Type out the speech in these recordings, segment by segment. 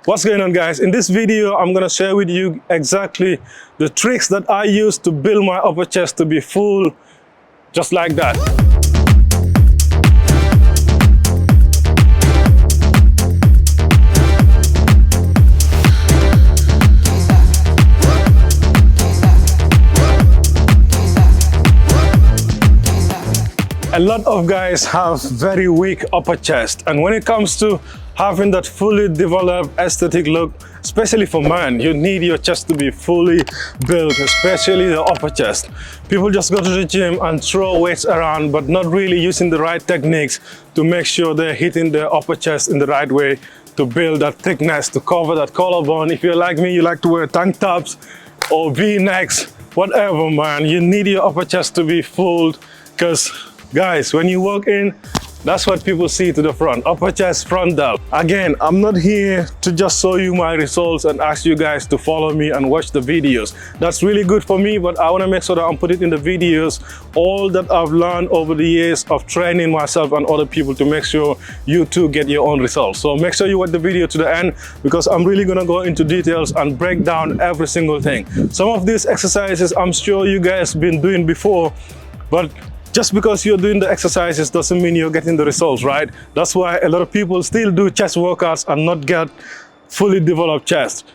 What's going on, guys? In this video, I'm gonna share with you exactly the tricks that I use to build my upper chest to be full, just like that. A lot of guys have very weak upper chest, and when it comes to having that fully developed aesthetic look, especially for men, you need your chest to be fully built, especially the upper chest. People just go to the gym and throw weights around, but not really using the right techniques to make sure they're hitting their upper chest in the right way to build that thickness, to cover that collarbone. If you're like me, you like to wear tank tops or V-necks, whatever, man, you need your upper chest to be full, because guys, when you walk in, that's what people see to the front, upper chest, front delt. Again, I'm not here to just show you my results and ask you guys to follow me and watch the videos. That's really good for me, but I want to make sure that I'm putting in the videos all that I've learned over the years of training myself and other people to make sure you too get your own results. So make sure you watch the video to the end, because I'm really going to go into details and break down every single thing. Some of these exercises I'm sure you guys been doing before, but just because you're doing the exercises doesn't mean you're getting the results, right? That's why a lot of people still do chest workouts and not get fully developed chest.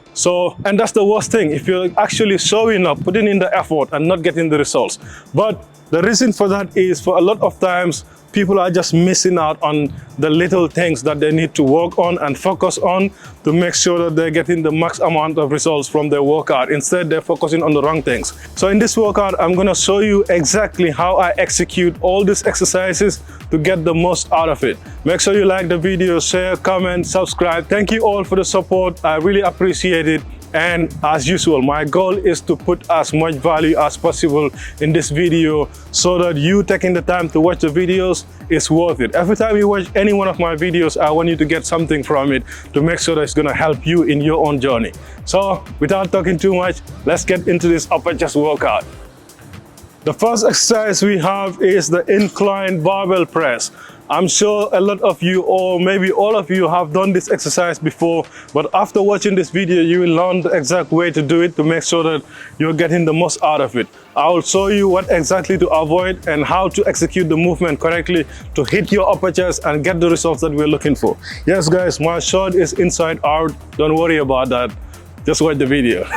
And that's the worst thing, if you're actually showing up, putting in the effort and not getting the results. But the reason for that is, for a lot of times, people are just missing out on the little things that they need to work on and focus on to make sure that they're getting the max amount of results from their workout. Instead, they're focusing on the wrong things. So in this workout, I'm gonna show you exactly how I execute all these exercises to get the most out of it. Make sure you like the video, share, comment, subscribe. Thank you all for the support. I really appreciate it. And as usual, my goal is to put as much value as possible in this video so that you taking the time to watch the videos is worth it. Every time you watch any one of my videos, I want you to get something from it to make sure that it's going to help you in your own journey. So without talking too much, let's get into this upper chest workout. The first exercise we have is the incline barbell press. I'm sure a lot of you, or maybe all of you, have done this exercise before, but after watching this video, you will learn the exact way to do it to make sure that you're getting the most out of it. I will show you what exactly to avoid and how to execute the movement correctly to hit your upper chest and get the results that we're looking for. Yes, guys, my shot is inside out. Don't worry about that. Just watch the video.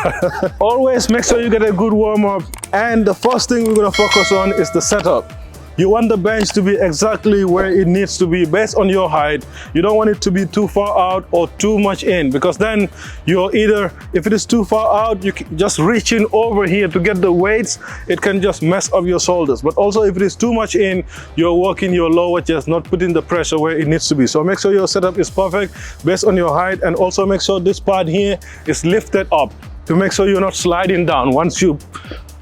Always make sure you get a good warm-up, and the first thing we're going to focus on is the setup. You want the bench to be exactly where it needs to be based on your height. You don't want it to be too far out or too much in, because then you're either, if it is too far out, you can just reaching over here to get the weights, it can just mess up your shoulders. But also if it is too much in, you're working your lower chest, not putting the pressure where it needs to be. So make sure your setup is perfect based on your height, and also make sure this part here is lifted up to make sure you're not sliding down once you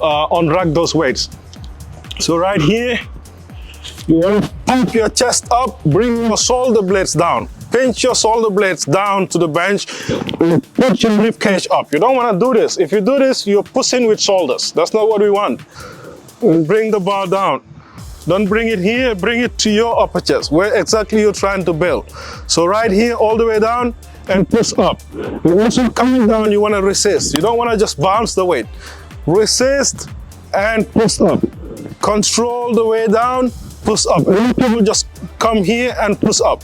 unrack those weights. So right here, you want to pump your chest up, bring your shoulder blades down. Pinch your shoulder blades down to the bench, and put your rib cage up. You don't want to do this. If you do this, you're pushing with shoulders. That's not what we want. And bring the bar down. Don't bring it here, bring it to your upper chest, where exactly you're trying to build. So right here, all the way down, and push up. And also coming down, you want to resist. You don't want to just bounce the weight. Resist and push up. Control the way down, push up. Many people just come here and push up.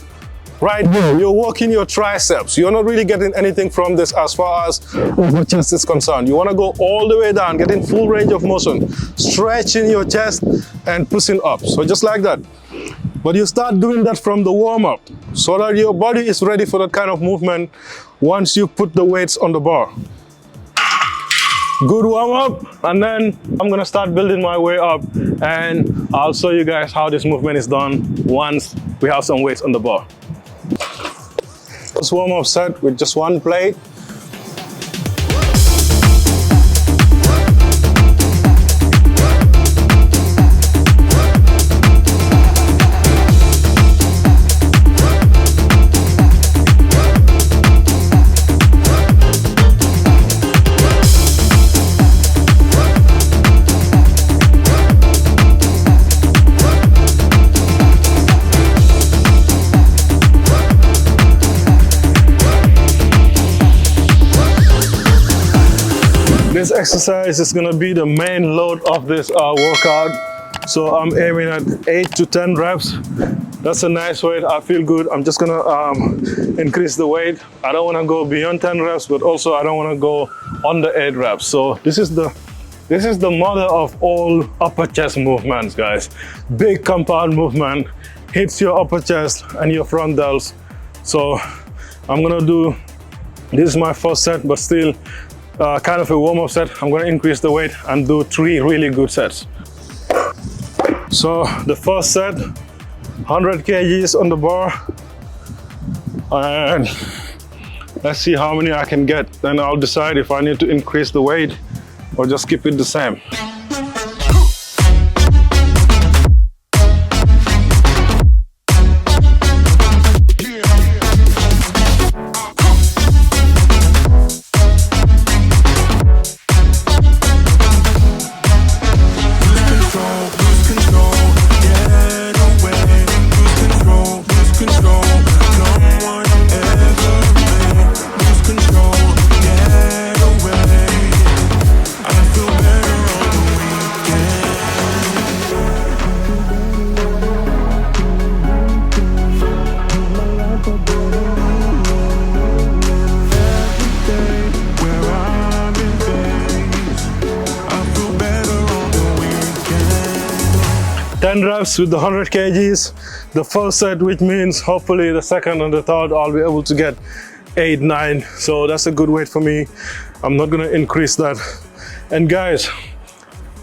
Right here, you're working your triceps. You're not really getting anything from this as far as your chest is concerned. You want to go all the way down, getting full range of motion, stretching your chest and pushing up. So just like that. But you start doing that from the warm-up so that your body is ready for that kind of movement once you put the weights on the bar. Good warm-up, and then I'm gonna start building my way up, and I'll show you guys how this movement is done once we have some weights on the bar. Let's warm up set with just one plate. This exercise is gonna be the main load of this workout. So I'm aiming at 8 to 10 reps. That's a nice weight. I feel good. I'm just gonna increase the weight. I don't wanna go beyond 10 reps, but also I don't wanna go under 8 reps. So this is the mother of all upper chest movements, guys. Big compound movement, hits your upper chest and your front delts. So I'm gonna do, this is my first set, but still kind of a warm-up set. I'm gonna increase the weight and do 3 really good sets. So the first set, 100 kgs on the bar, and let's see how many I can get. Then I'll decide if I need to increase the weight or just keep it the same. Reps with the 100 kgs, the first set, which means hopefully the second and the third I'll be able to get 8, 9. So that's a good weight for me. I'm not gonna increase that. And guys,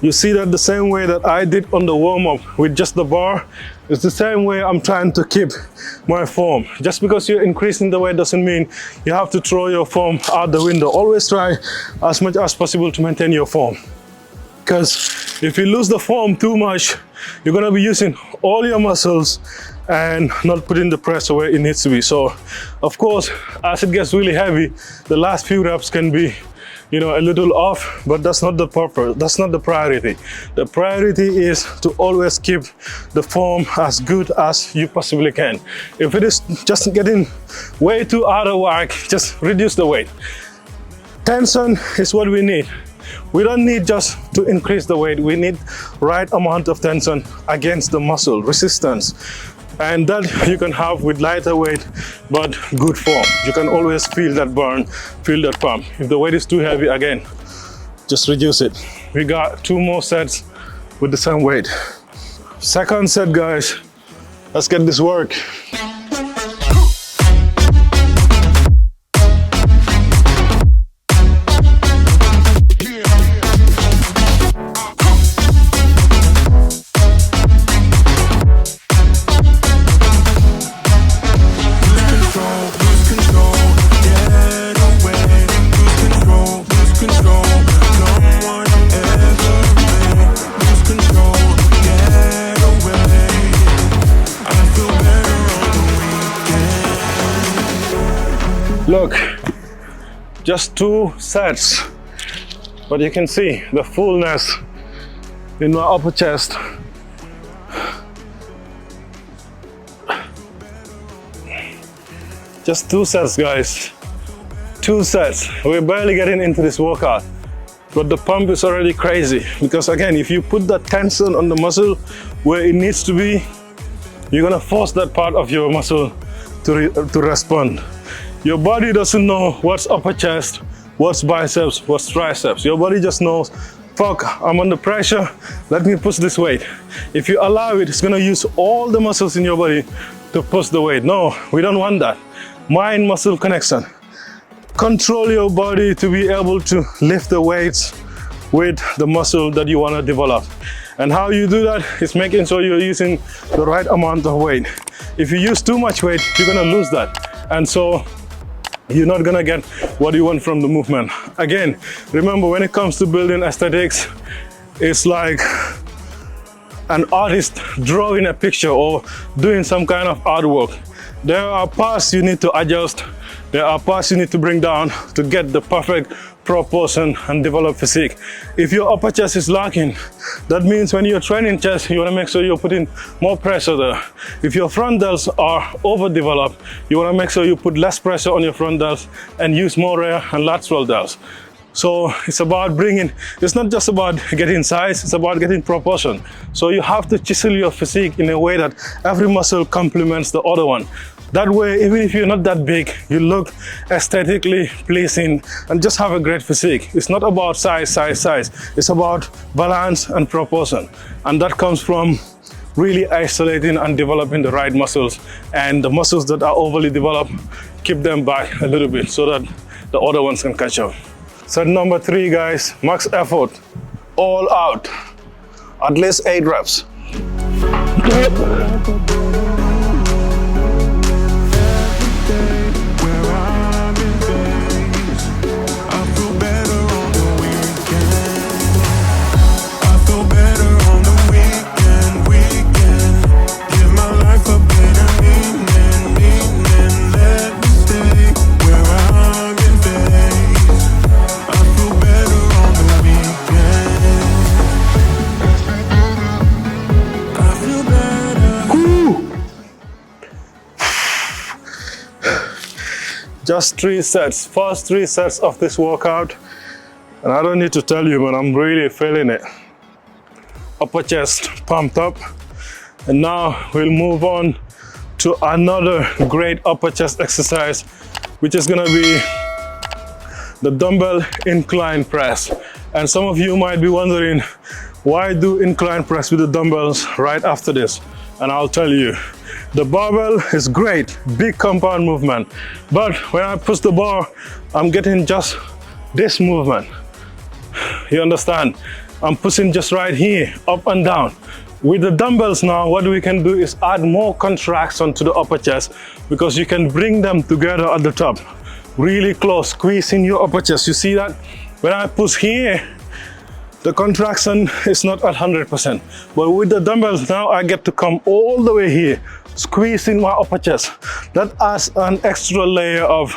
you see that the same way that I did on the warm-up with just the bar, it's the same way I'm trying to keep my form. Just because you're increasing the weight doesn't mean you have to throw your form out the window. Always try as much as possible to maintain your form. Because if you lose the form too much, you're gonna be using all your muscles and not putting the pressure where it needs to be. So, of course, as it gets really heavy, the last few reps can be, you know, a little off, but that's not the purpose. That's not the priority. The priority is to always keep the form as good as you possibly can. If it is just getting way too out of whack, just reduce the weight. Tension is what we need. We don't need just to increase the weight, we need right amount of tension against the muscle, resistance. And that you can have with lighter weight, but good form. You can always feel that burn, feel that pump. If the weight is too heavy, again, just reduce it. We got 2 more sets with the same weight. Second set, guys, let's get this work. Look, just 2 sets, but you can see the fullness in my upper chest. Just 2 sets, guys. 2 sets. We're barely getting into this workout, but the pump is already crazy. Because again, if you put that tension on the muscle where it needs to be, you're gonna force that part of your muscle to respond. Your body doesn't know what's upper chest, what's biceps, what's triceps. Your body just knows, fuck, I'm under pressure, let me push this weight. If you allow it, it's gonna use all the muscles in your body to push the weight. No, we don't want that. Mind-muscle connection. Control your body to be able to lift the weights with the muscle that you wanna develop. And how you do that is making sure you're using the right amount of weight. If you use too much weight, you're gonna lose that. And so, you're not gonna get what you want from the movement. Again, remember, when it comes to building aesthetics, it's like an artist drawing a picture or doing some kind of artwork. There are parts you need to adjust, there are parts you need to bring down to get the perfect proportion and develop physique. If your upper chest is lacking, that means when you're training chest, you want to make sure you're putting more pressure there. If your front delts are overdeveloped, you want to make sure you put less pressure on your front delts and use more rear and lateral delts. So it's about it's not just about getting size, it's about getting proportion. So you have to chisel your physique in a way that every muscle complements the other one. That way, even if you're not that big, you look aesthetically pleasing and just have a great physique. It's not about size. It's about balance and proportion. And that comes from really isolating and developing the right muscles. And the muscles that are overly developed, keep them back a little bit so that the other ones can catch up. Set number 3, guys, max effort, all out, at least 8 reps. Just 3 sets, first 3 sets of this workout, and I don't need to tell you, but I'm really feeling it. Upper chest pumped up, and now we'll move on to another great upper chest exercise, which is gonna be the dumbbell incline press. And some of you might be wondering, why do incline press with the dumbbells right after this? And I'll tell you. The barbell is great, big compound movement, but when I push the bar, I'm getting just this movement. You understand? I'm pushing just right here, up and down. With the dumbbells now, what we can do is add more contraction to the upper chest, because you can bring them together at the top, really close, squeezing your upper chest. You see that? When I push here, the contraction is not at 100%, but with the dumbbells now, I get to come all the way here, squeezing my upper chest. That adds an extra layer of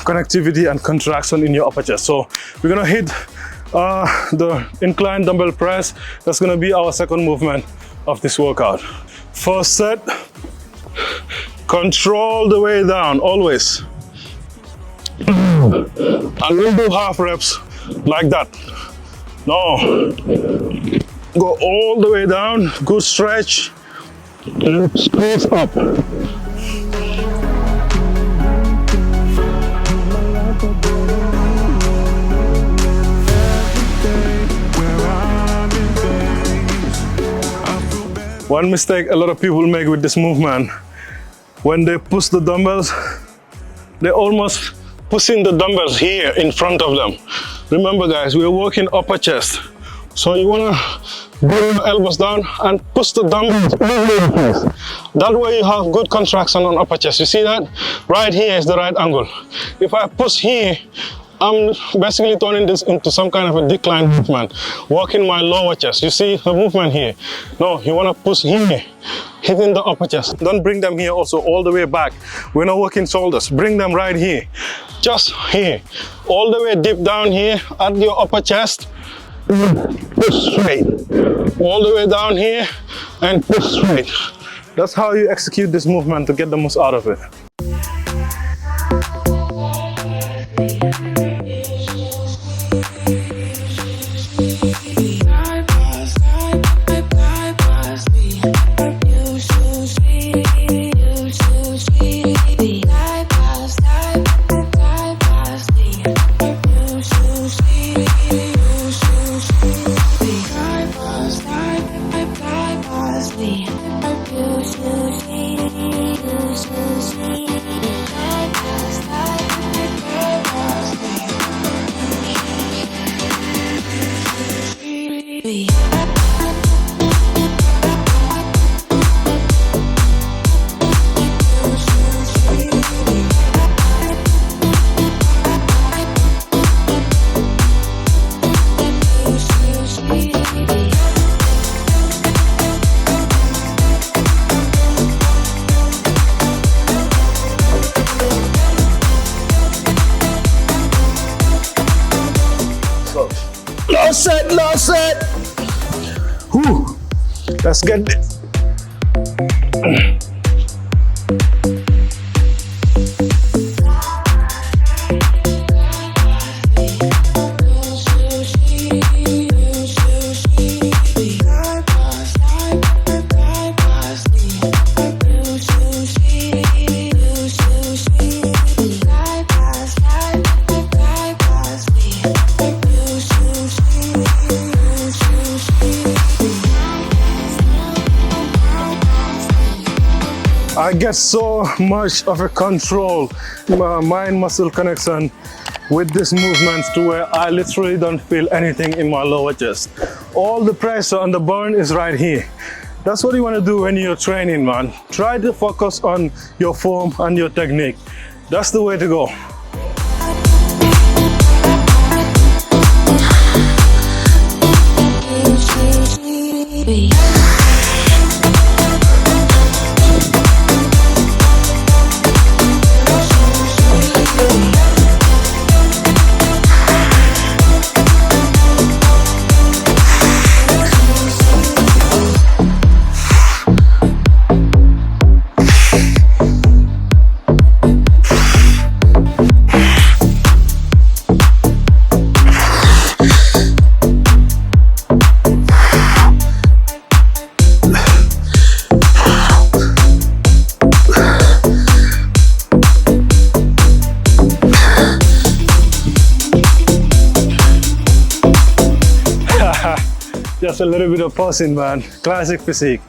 connectivity and contraction in your upper chest. So we're gonna hit the incline dumbbell press. That's gonna be our second movement of this workout. First set, control the way down, always. And we'll do half reps like that. No, go all the way down, good stretch, and squeeze up. One mistake a lot of people make with this movement, when they push the dumbbells, they almost pushing the dumbbells here in front of them. Remember guys, we're working upper chest. So you wanna bring your elbows down and push the dumbbells over your face. That way you have good contraction on upper chest. You see that? Right here is the right angle. If I push here, I'm basically turning this into some kind of a decline movement, working my lower chest. You see the movement here? No, you wanna push here, hitting the upper chest. Don't bring them here also all the way back. We're not working shoulders. Bring them right here, just here. All the way deep down here at your upper chest. Push straight. All the way down here and push straight. That's how you execute this movement to get the most out of it. Last set. Whew. Let's get it. get so much of a control, mind-muscle connection with this movement to where I literally don't feel anything in my lower chest. All the pressure on the burn is right here. That's what you want to do when you're training, man. Try to focus on your form and your technique. That's the way to go. Just a little bit of posing, man. Classic physique.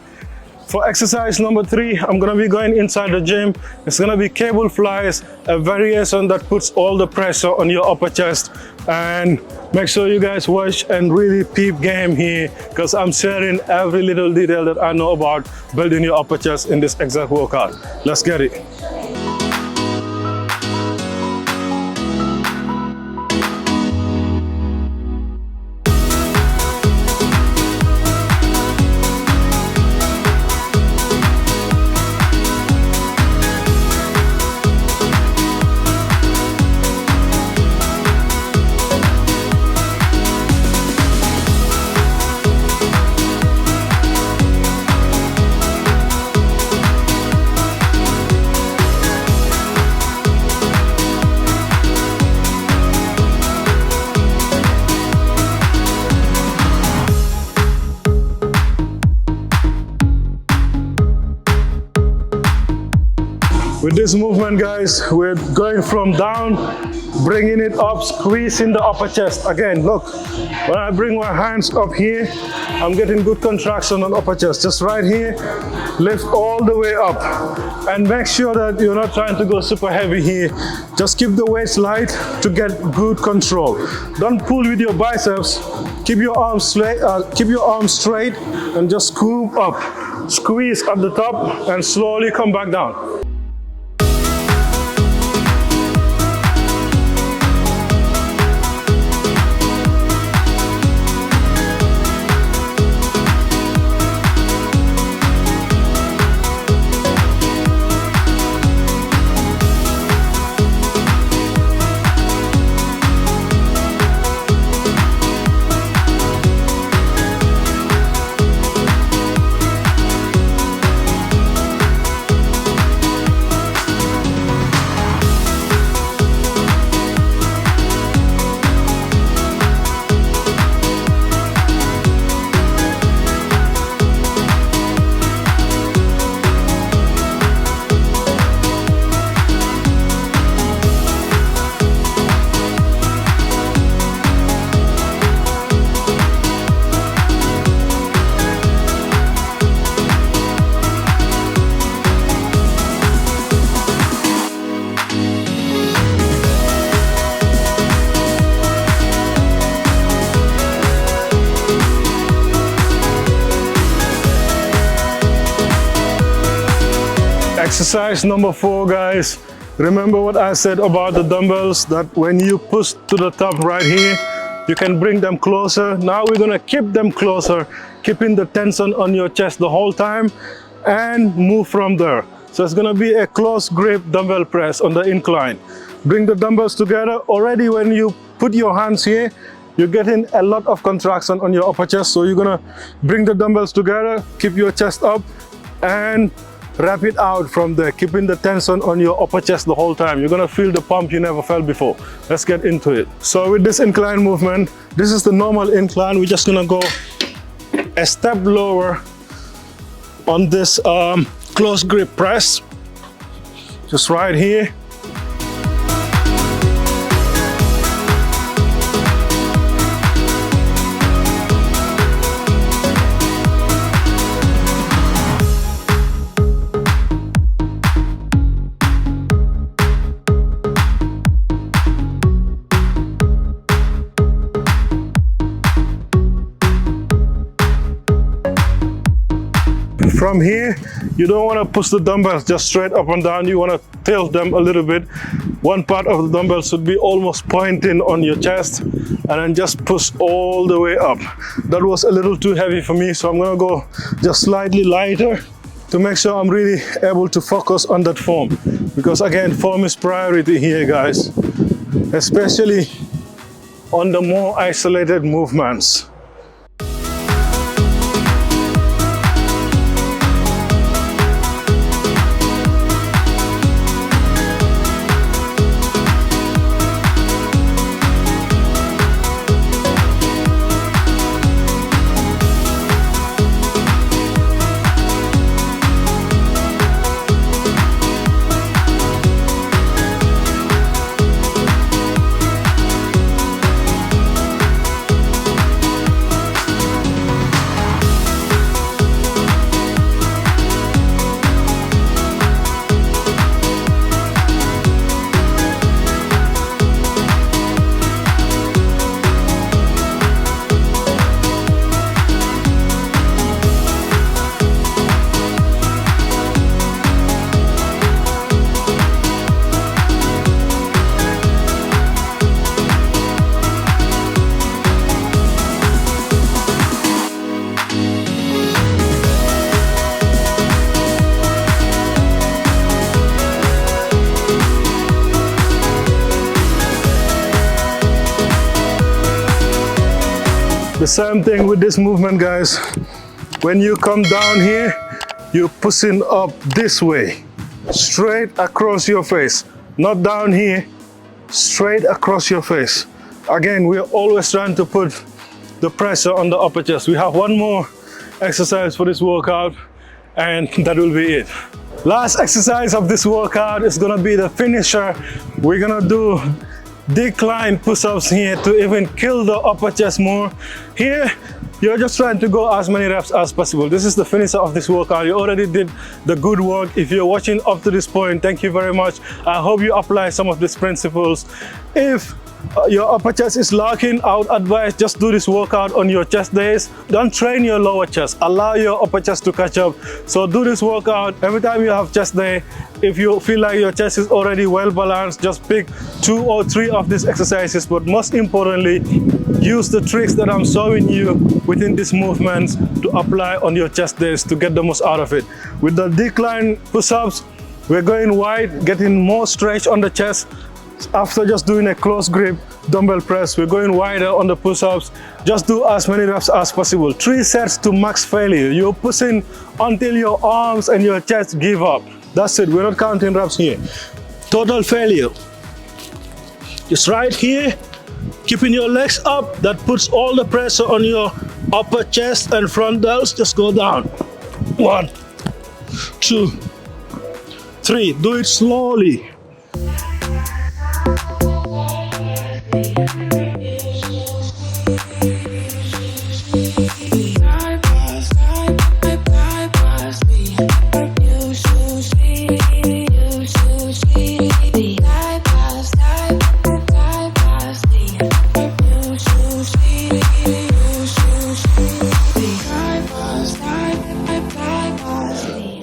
For exercise number 3, I'm gonna be going inside the gym. It's gonna be cable flies, a variation that puts all the pressure on your upper chest. And make sure you guys watch and really peep game here, because I'm sharing every little detail that I know about building your upper chest in this exact workout. Let's get it. With this movement, guys, we're going from down, bringing it up, squeezing the upper chest. Again, look, when I bring my hands up here, I'm getting good contraction on upper chest. Just right here, lift all the way up. And make sure that you're not trying to go super heavy here. Just keep the weights light to get good control. Don't pull with your biceps. Keep your arms straight, and just scoop up. Squeeze at the top and slowly come back down. Exercise number 4, guys. Remember what I said about the dumbbells, that when you push to the top right here, you can bring them closer. Now we're gonna keep them closer, keeping the tension on your chest the whole time, and move from there. So it's gonna be a close grip dumbbell press on the incline. Bring the dumbbells together. Already when you put your hands here, you're getting a lot of contraction on your upper chest. So you're gonna bring the dumbbells together, keep your chest up, and wrap it out from there, keeping the tension on your upper chest the whole time. You're gonna feel the pump you never felt before. Let's get into it. So with this incline movement, this is the normal incline. We're just gonna go a step lower on this close grip press. Just right here. From here, you don't want to push the dumbbells just straight up and down. You want to tilt them a little bit. One part of the dumbbell should be almost pointing on your chest, and then just push all the way up. That was a little too heavy for me, so I'm going to go just slightly lighter to make sure I'm really able to focus on that form. Because again, form is priority here, guys, especially on the more isolated movements. The same thing with this movement, guys. When you come down here, you're pushing up this way, straight across your face. Not down here, straight across your face. Again, we're always trying to put the pressure on the upper chest. We have one more exercise for this workout, and that will be it. Last exercise of this workout is gonna be the finisher. We're gonna do decline push-ups here to even kill the upper chest more. Here, you're just trying to go as many reps as possible. This is the finisher of this workout. You already did the good work. If you're watching up to this point, thank you very much. I hope you apply some of these principles. If your upper chest is lacking, I would advise just do this workout on your chest days. Don't train your lower chest. Allow your upper chest to catch up. So do this workout every time you have chest day. If you feel like your chest is already well balanced, just pick 2 or 3 of these exercises. But most importantly, use the tricks that I'm showing you within these movements to apply on your chest days to get the most out of it. With the decline push-ups, we're going wide, getting more stretch on the chest. After just doing a close grip dumbbell press, we're going wider on the push-ups. Just do as many reps as possible. 3 sets to max failure. You're pushing until your arms and your chest give up. That's it. We're not counting reps here. Total failure. Just right here, keeping your legs up. That puts all the pressure on your upper chest and front delts. Just go down. 1, 2, 3. Do it slowly.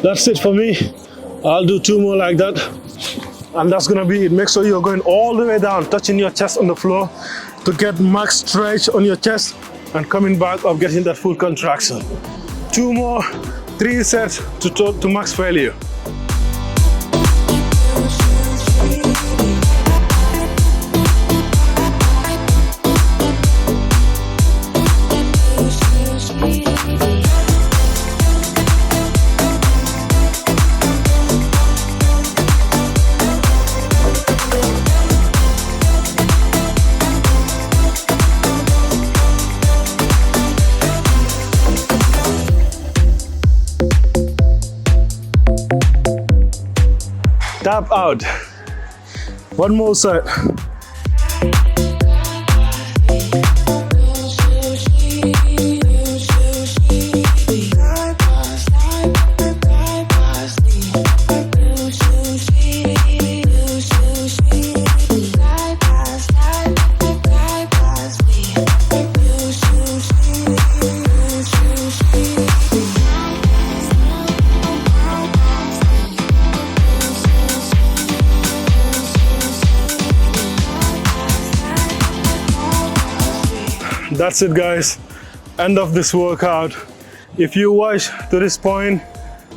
That's it for me. I'll do 2 more like that, and that's gonna be it. Make sure you're going all the way down, touching your chest on the floor to get max stretch on your chest, and coming back up, getting that full contraction. 2 more, 3 sets to max failure. Tap out. 1 more set. that's it, guys. End of this workout. If you watch to this point,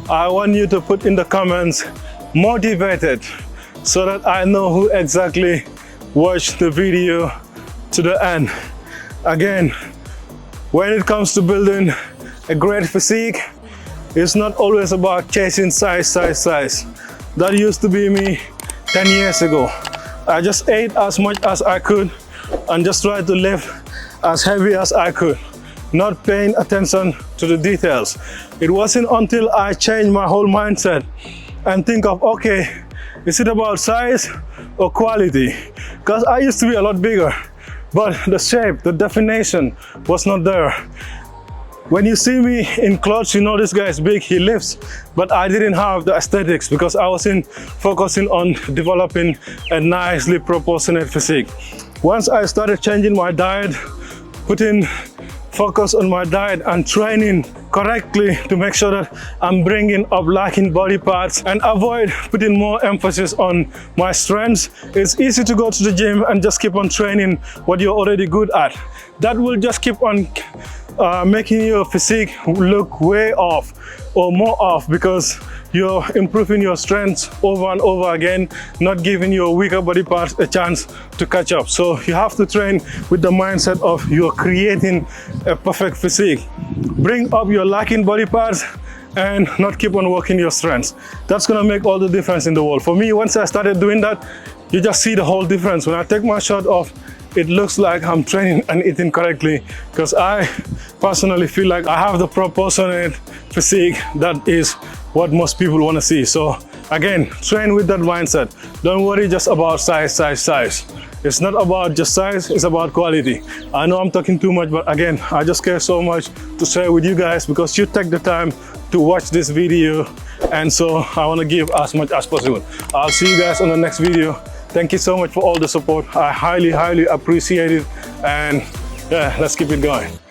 I want you to put in the comments motivated, so that I know who exactly watched the video to the end. Again, when it comes to building a great physique, it's not always about chasing size. That used to be me 10 years ago. I just ate as much as I could and just tried to lift as heavy as I could, not paying attention to the details. It wasn't until I changed my whole mindset and think of, okay, is it about size or quality? Because I used to be a lot bigger, but the shape, the definition was not there. When you see me in clothes, you know this guy is big, he lifts, but I didn't have the aesthetics because I wasn't focusing on developing a nicely proportionate physique. Once I started changing my diet, putting focus on my diet and training correctly to make sure that I'm bringing up lacking body parts and avoid putting more emphasis on my strengths, it's easy to go to the gym and just keep on training what you're already good at. That will just keep on making your physique look way off or more off, because you're improving your strengths over and over again, not giving your weaker body parts a chance to catch up. So you have to train with the mindset of you're creating a perfect physique. Bring up your lacking body parts and not keep on working your strengths. That's gonna make all the difference in the world. For me, once I started doing that, you just see the whole difference. When I take my shirt off, it looks like I'm training and eating correctly, because I personally feel like I have the proportionate physique that is what most people want to see. So again, train with that mindset. Don't worry just about size. It's not about just size, it's about quality. I know I'm talking too much, but again, I just care so much to share with you guys because you take the time to watch this video, and so I want to give as much as possible. I'll see you guys on the next video. Thank you so much for all the support. I highly appreciate it, and yeah, let's keep it going.